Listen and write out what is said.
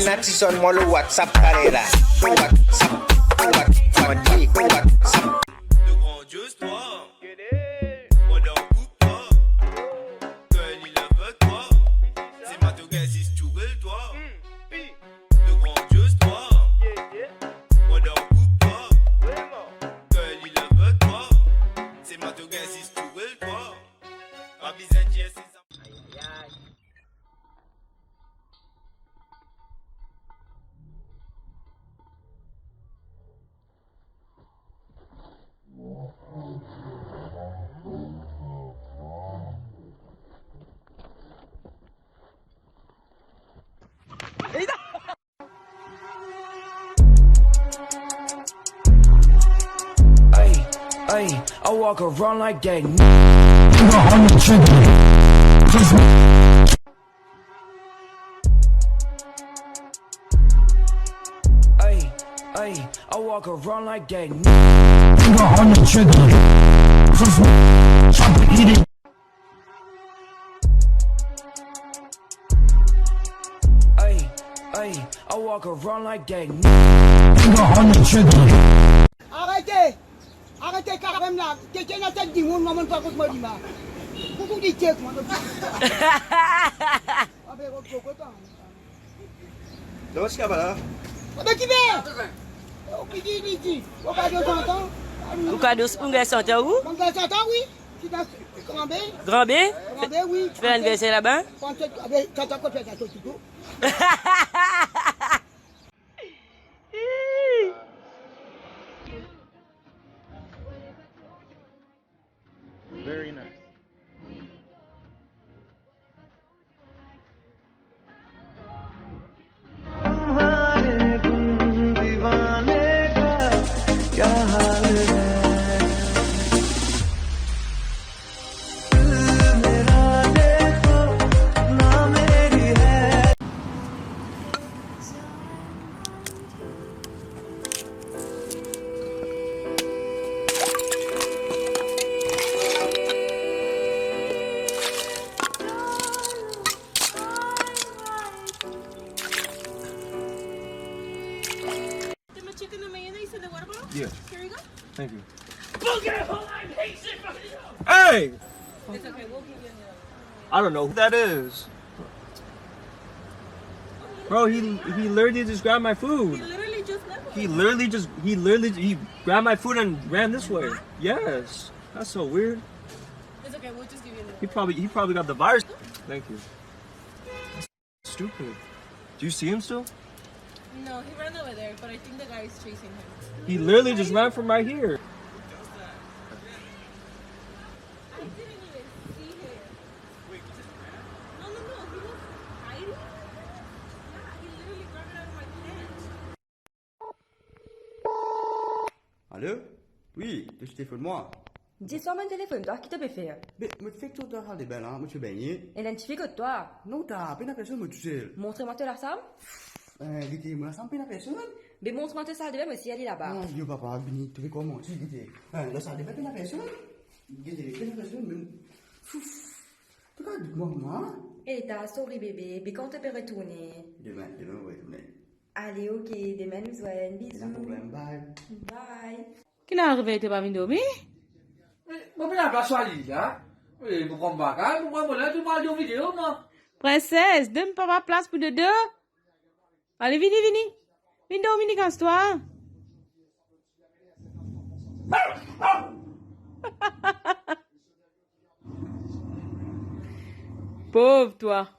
Natison moi le WhatsApp carré là. WhatsApp. De grandiose toi. Pendant coupe toi. Girl il veut toi. C'est ma togasis tu veux toi. De grandiose toi. Pendant coupe toi. Girl il veut toi. C'est ma togasis tu veux toi. Ma besoin de c'est ça. Ay, I walk around like that. Ay, I walk around like that. On the trigger. Chop it, eat it. Ay, I walk around like that. On the trigger. Arrêtez! Arrêtez carrément là! Quelqu'un a tête du monde, maman, pas contre moi, dis-moi. Pourquoi vous dites moi? Ah, ben, repos, Donc c'est là. ah, ben, qui vient? Oh, midi. Au cas de s'entend? Au cas de on va sortir où? On va s'entendre, oui? Tu vas Grand B? Grand B? Grand B, oui. Tu fais l'anniversaire là-bas? Ah, ben, t'entends quoi, tu as tout tout? Very nice. Yeah. Here you go. Thank you. Hey! It's okay, we'll give you I don't know who that is. Bro, he literally just grabbed my food. literally just left. He literally grabbed my food and ran this way. Yes. That's so weird. It's okay, we'll just give you He probably got the virus. Thank you. That's stupid. Do you see him still? No, he ran over there, but I think the guy is chasing him. He literally just ran from right here. I didn't even see him. No, he was hiding. Yeah, he literally grabbed it out of my pants. Allô? Oui, tu téléphone-moi. Dis-moi mon téléphone, toi, qui te peut faire? Mais fais que tu as des belles, hein? Moi, tu baignes. Identifie que toi. Non, t'as peine à personne, moi, tu sais. Montre-moi te la salle. Dis, moi, ça me peine à personne. Mais montre-moi te salle de bain, aussi, elle est là-bas. Ah, Dieu, papa, Bini, tu fais comment? Tu dis, la salle de bain, peine à personne. Dis, peine à personne, même. Tu regardes, moi. Et t'as souris, bébé. Mais quand tu peux retourner? Demain, oui, demain. Allez, ok. Demain, nous voyons. Bisous. Pas de problème, bye. Bye. Qui n'a arrivé, t'es pas venu dormir? Princesse, donne papa place pour de deux. Allez, vini. Viens dormir, casse-toi. Pauvre toi.